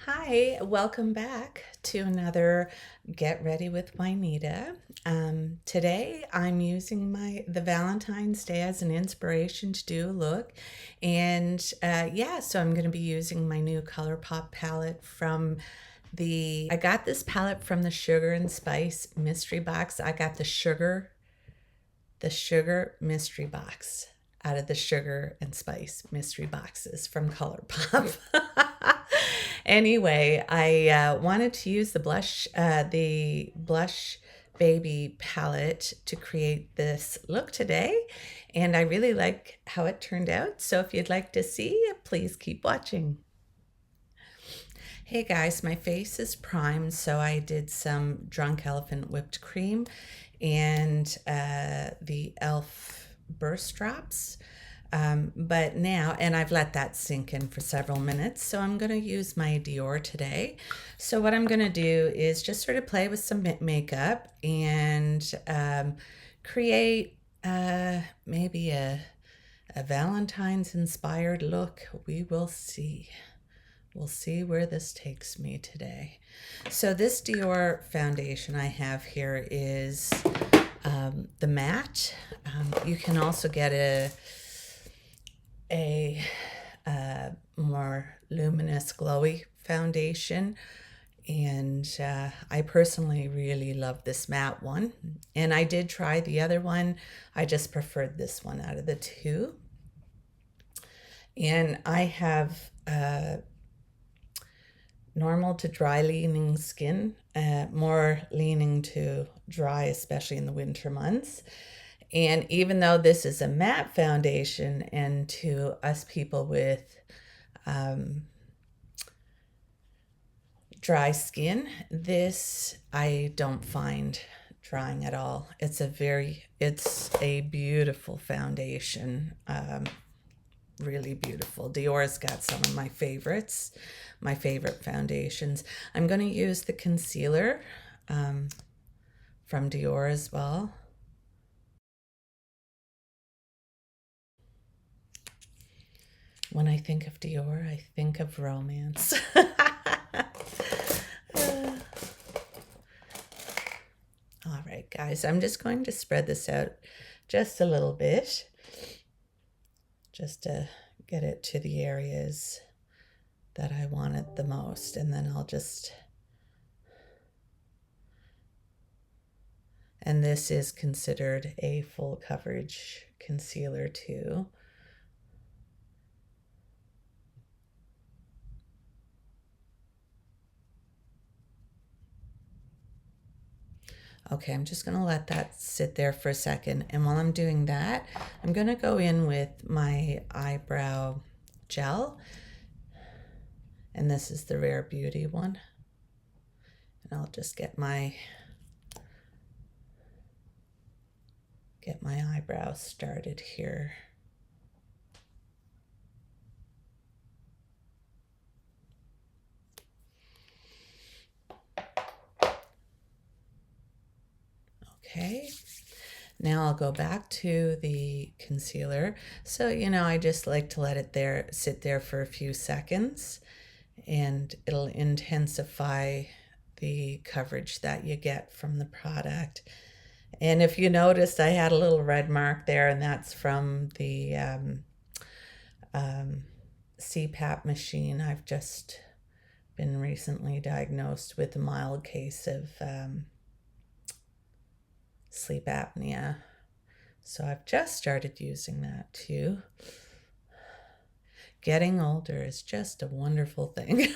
Hi, welcome back to another Get Ready with Juanita. Today I'm using the Valentine's Day as an inspiration to do a look. And so I'm going to be using my new ColourPop palette I got this palette from the Sugar and Spice mystery box. I got the sugar mystery box out of the Sugar and Spice mystery boxes from ColourPop. Anyway, I wanted to use the blush baby palette to create this look today, and I really like how it turned out. So if you'd like to see, please keep watching. Hey guys, my face is primed, so I did some Drunk Elephant whipped cream and the e.l.f. burst drops. And I've let that sink in for several minutes, so I'm going to use my Dior today. So what I'm going to do is just sort of play with some makeup and create maybe a Valentine's inspired look. We will see. We'll see where this takes me today. So this Dior foundation I have here is the matte. You can also get a more luminous glowy foundation, and I personally really love this matte one, and I did try the other one. I just preferred this one out of the two, and I have normal to dry leaning skin, more leaning to dry, especially in the winter months. And even though this is a matte foundation, and to us people with dry skin, this I don't find drying at all. It's a beautiful foundation. Really beautiful. Dior's got some of my favorites, my favorite foundations. I'm going to use the concealer from Dior as well. When I think of Dior, I think of romance. All right, guys, I'm just going to spread this out just a little bit, just to get it to the areas that I want it the most, and then and this is considered a full coverage concealer too. Okay, I'm just going to let that sit there for a second. And while I'm doing that, I'm going to go in with my eyebrow gel. And this is the Rare Beauty one. And I'll just get my eyebrows started here. Okay, now I'll go back to the concealer. So, I just like to let it sit there for a few seconds, and it'll intensify the coverage that you get from the product. And if you noticed, I had a little red mark there, and that's from the CPAP machine. I've just been recently diagnosed with a mild case of sleep apnea. So I've just started using that too. Getting older is just a wonderful thing.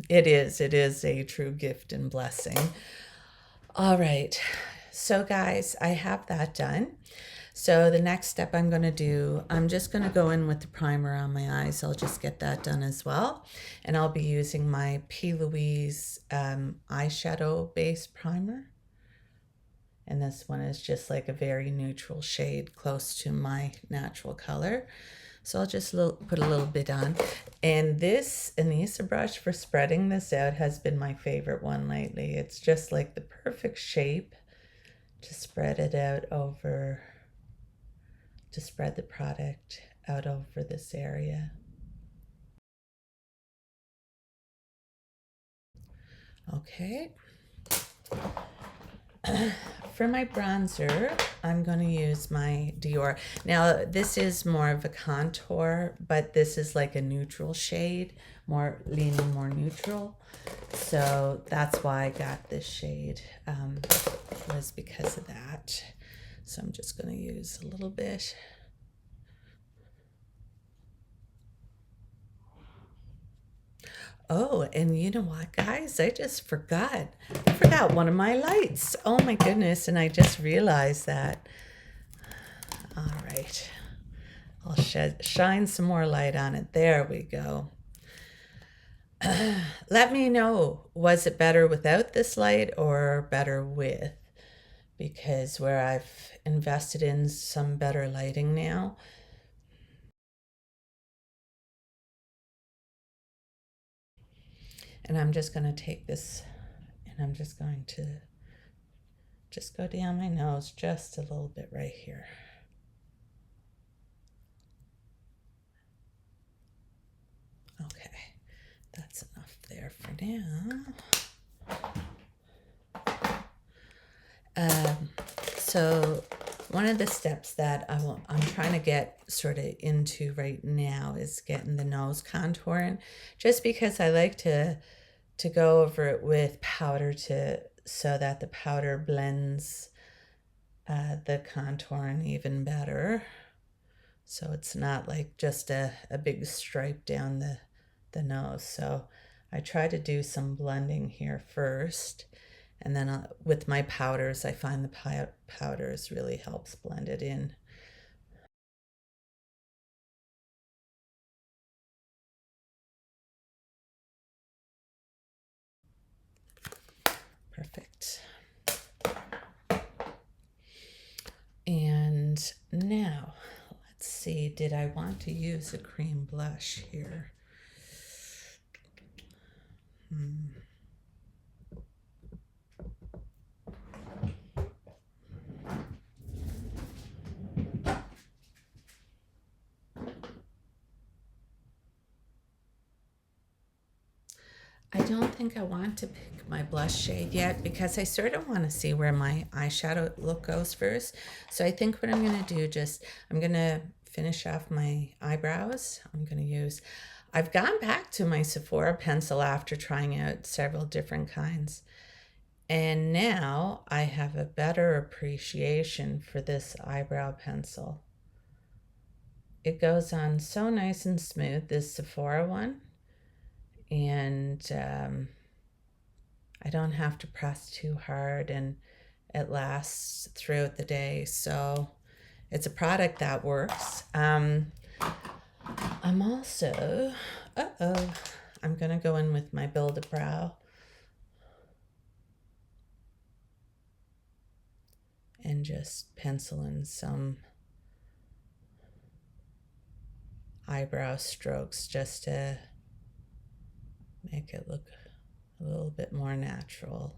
It is a true gift and blessing. All right, so guys, I have that done. So the next step I'm going to do, I'm just going to go in with the primer on my eyes. I'll just get that done as well. And I'll be using my P-Louise eyeshadow base primer. And this one is just like a very neutral shade, close to my natural color. So I'll just put a little bit on. And this Anissa brush for spreading this out has been my favorite one lately. It's just like the perfect shape to spread it out over, to spread the product out over this area. Okay. For my bronzer, I'm going to use my Dior. Now, this is more of a contour, but this is like a neutral shade, more leaning more neutral. So that's why I got this shade, was because of that. So I'm just going to use a little bit. Oh, and you know what, guys? I just forgot. I forgot one of my lights. Oh my goodness, and I just realized that. All right. I'll shine some more light on it. There we go. Let me know, was it better without this light or better with? Because where I've invested in some better lighting now. And I'm just going to take this and I'm just going to just go down my nose just a little bit right here. Okay, that's enough there for now. So one of the steps that I'm trying to get sort of into right now is getting the nose contouring, just because I like to go over it with powder so that the powder blends the contouring even better. So it's not like just a big stripe down the nose. So I try to do some blending here first. And then with my powders, I find the powders really helps blend it in. Perfect. And now, let's see, did I want to use a cream blush here? I don't think I want to pick my blush shade yet because I sort of want to see where my eyeshadow look goes first. So I think what I'm going to do, I'm going to finish off my eyebrows. I've gone back to my Sephora pencil after trying out several different kinds. And now I have a better appreciation for this eyebrow pencil. It goes on so nice and smooth, this Sephora one. And I don't have to press too hard, and it lasts throughout the day. So it's a product that works. I'm also, I'm going to go in with my Build-A-Brow and just pencil in some eyebrow strokes just to make it look a little bit more natural.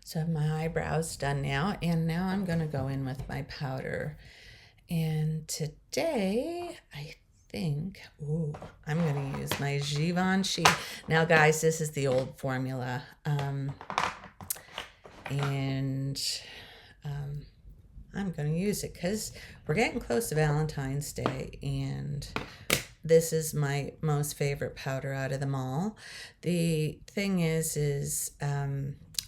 So I have my eyebrows done now, and now I'm going to go in with my powder. And today, I think, I'm going to use my Givenchy. Now, guys, this is the old formula. I'm going to use it because we're getting close to Valentine's Day, and this is my most favorite powder out of them all. The thing is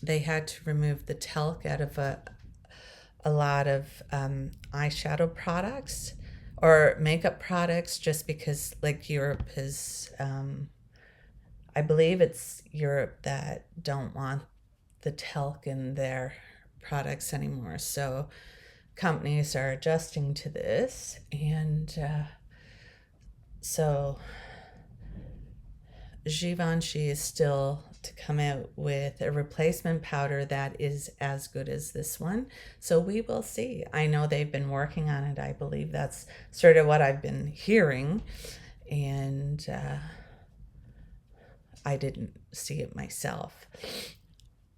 they had to remove the talc out of a lot of eyeshadow products or makeup products, just because like Europe is, I believe it's Europe that don't want the talc in their products anymore. So companies are adjusting to this, and so Givenchy is still to come out with a replacement powder that is as good as this one. So we will see. I know they've been working on it. I believe that's sort of what I've been hearing. And I didn't see it myself.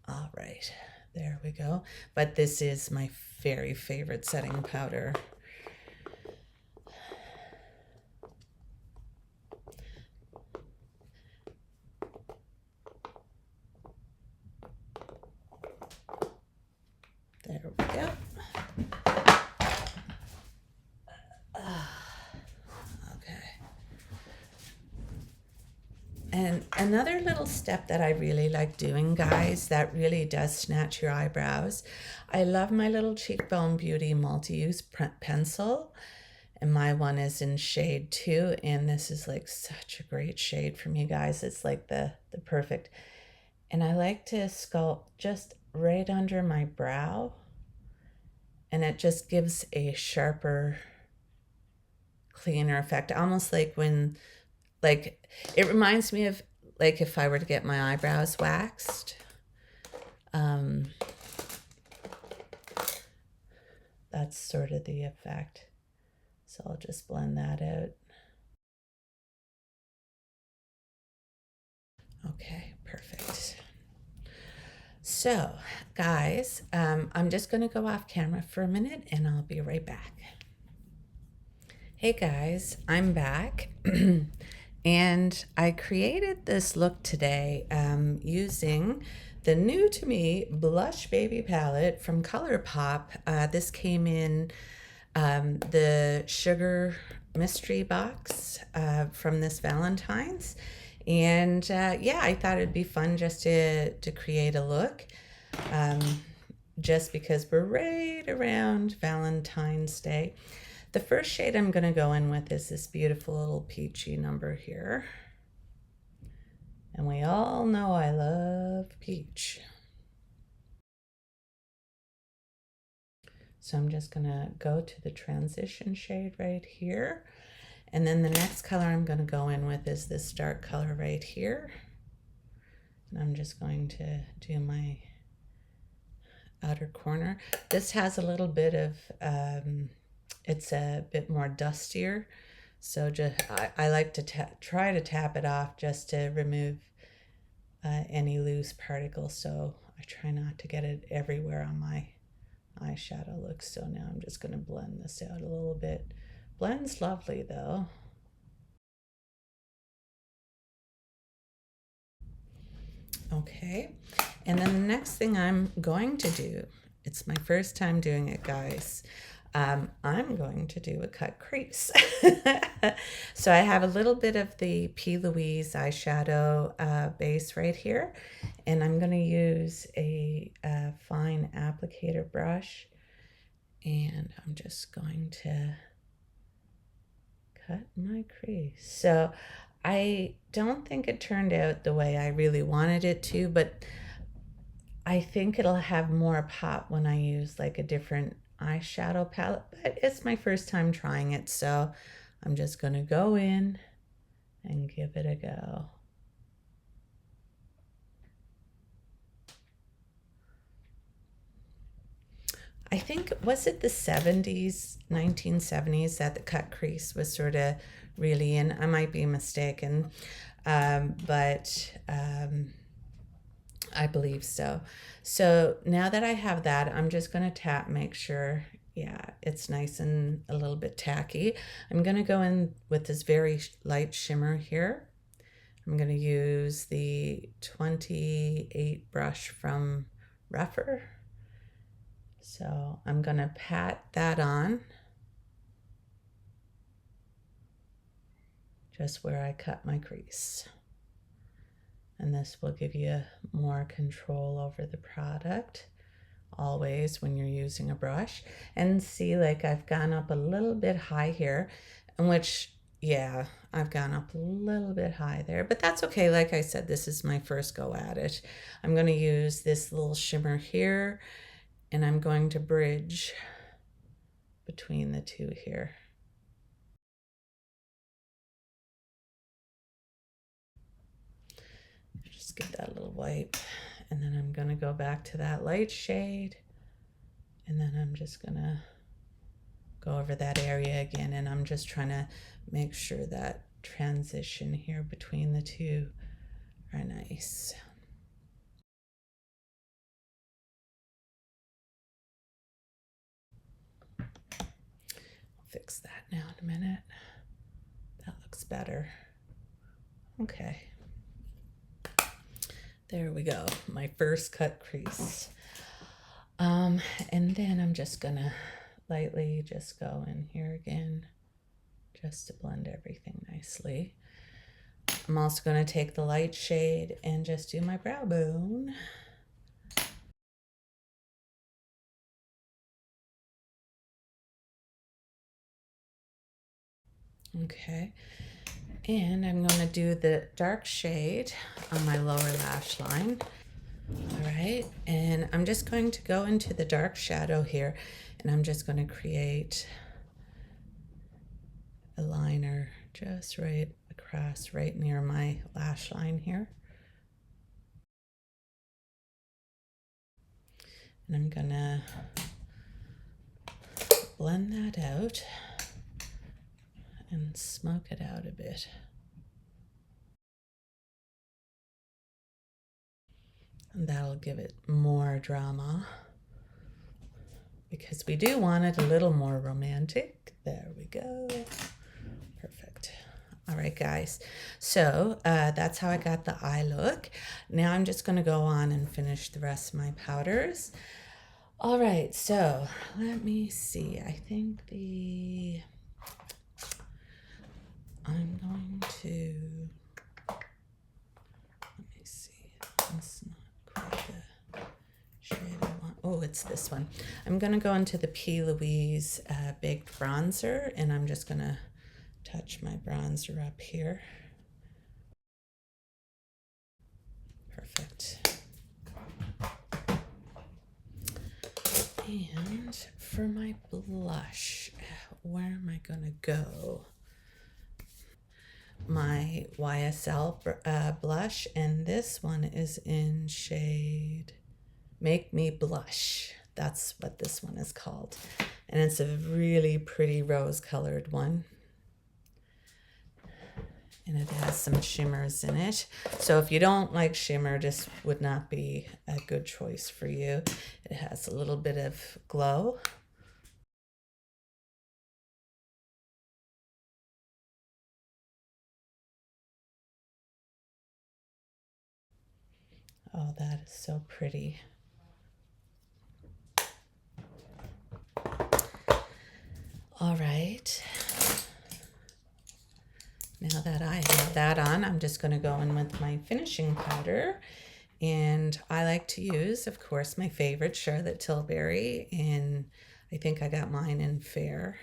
All right. There we go. But this is my very favorite setting powder. There we go. Okay. And another little step that I really like doing, guys, that really does snatch your eyebrows. I love my little Cheekbone Beauty multi-use pencil. And my one is in shade 2. And this is like such a great shade for me, guys. It's like the perfect. And I like to sculpt just right under my brow. And it just gives a sharper, cleaner effect. Almost like when, like, it reminds me of, like, if I were to get my eyebrows waxed. That's sort of the effect. So I'll just blend that out. Okay, perfect. So, guys, I'm just going to go off camera for a minute and I'll be right back. Hey guys, I'm back. And I created this look today using the new to me Blush Baby palette from ColourPop. This came in the Sugar Mystery Box from this Valentine's. And yeah, I thought it'd be fun just to create a look. Just because we're right around Valentine's Day. The first shade I'm going to go in with is this beautiful little peachy number here. And we all know I love peach. So I'm just going to go to the transition shade right here. And then the next color I'm going to go in with is this dark color right here. And I'm just going to do my outer corner. This has a little bit of, it's a bit more dustier. So just I like to try to tap it off just to remove any loose particles. So I try not to get it everywhere on my eyeshadow look. So now I'm just going to blend this out a little bit. Blends lovely though. Okay, and then the next thing I'm going to do, it's my first time doing it, guys. I'm going to do a cut crease. So I have a little bit of the P-Louise eyeshadow base right here, and I'm going to use a fine applicator brush, and I'm just going to cut my crease. So I don't think it turned out the way I really wanted it to, but I think it'll have more pop when I use like a different eyeshadow palette. But it's my first time trying it, so I'm just going to go in and give it a go. I think, was it the 70s, 1970s, that the cut crease was sort of really in? I might be mistaken, but I believe so. So now that I have that, I'm just going to tap, make sure, yeah, it's nice and a little bit tacky. I'm going to go in with this very light shimmer here. I'm going to use the 28 brush from Rougher. So I'm going to pat that on just where I cut my crease. And this will give you more control over the product always when you're using a brush. And see, like, I've gone up a little bit high here, in which, yeah, I've gone up a little bit high there, but that's okay. Like I said, this is my first go at it. I'm going to use this little shimmer here, and I'm going to bridge between the two here. Just give that a little wipe, and then I'm going to go back to that light shade, and then I'm just going to go over that area again, and I'm just trying to make sure that transition here between the two are nice. fix that now in a minute. That looks better. Okay. There we go. My first cut crease. And then I'm just gonna lightly just go in here again, just to blend everything nicely. I'm also going to take the light shade and just do my brow bone. Okay, and I'm going to do the dark shade on my lower lash line. All right, and I'm just going to go into the dark shadow here, and I'm just going to create a liner just right across, right near my lash line here. And I'm gonna blend that out and smoke it out a bit. And that'll give it more drama, because we do want it a little more romantic. There we go. Perfect. All right, guys. So that's how I got the eye look. Now I'm just going to go on and finish the rest of my powders. All right, so let me see. I think I'm going to, let me see. It's not quite the shade I want. Oh, it's this one. I'm going to go into the P-Louise Baked Bronzer, and I'm just going to touch my bronzer up here. Perfect. And for my blush, where am I going to go? My YSL blush, and this one is in shade Make Me Blush. That's what this one is called. And it's a really pretty rose-colored one. And it has some shimmers in it. So if you don't like shimmer, this would not be a good choice for you. It has a little bit of glow. Oh, that is so pretty. All right. Now that I have that on, I'm just going to go in with my finishing powder. And I like to use, of course, my favorite Charlotte Tilbury. And I think I got mine in Fair.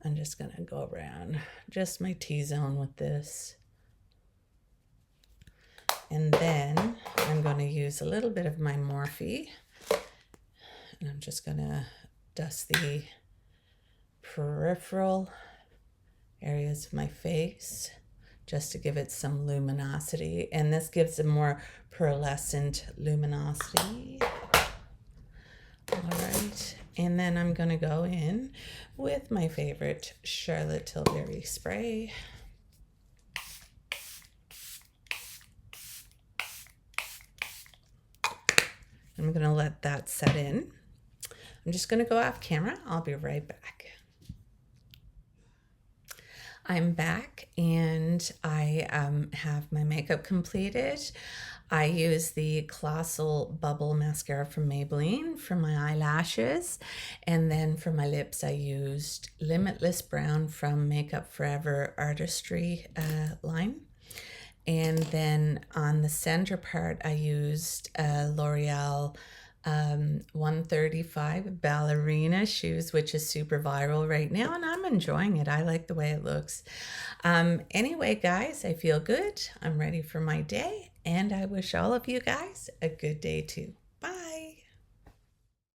I'm just going to go around just my T-zone with this. And then I'm going to use a little bit of my Morphe. And I'm just going to dust the peripheral areas of my face just to give it some luminosity. And this gives a more pearlescent luminosity. All right. And then I'm going to go in with my favorite Charlotte Tilbury spray. I'm going to let that set in. I'm just going to go off camera. I'll be right back. I'm back, and I have my makeup completed. I use the Colossal Bubble Mascara from Maybelline for my eyelashes. And then for my lips, I used Limitless Brown from Makeup Forever Artistry line. And then on the center part, I used L'Oreal 135 ballerina shoes, which is super viral right now, and I'm enjoying it. I like the way it looks. Anyway, guys, I feel good. I'm ready for my day, and I wish all of you guys a good day too.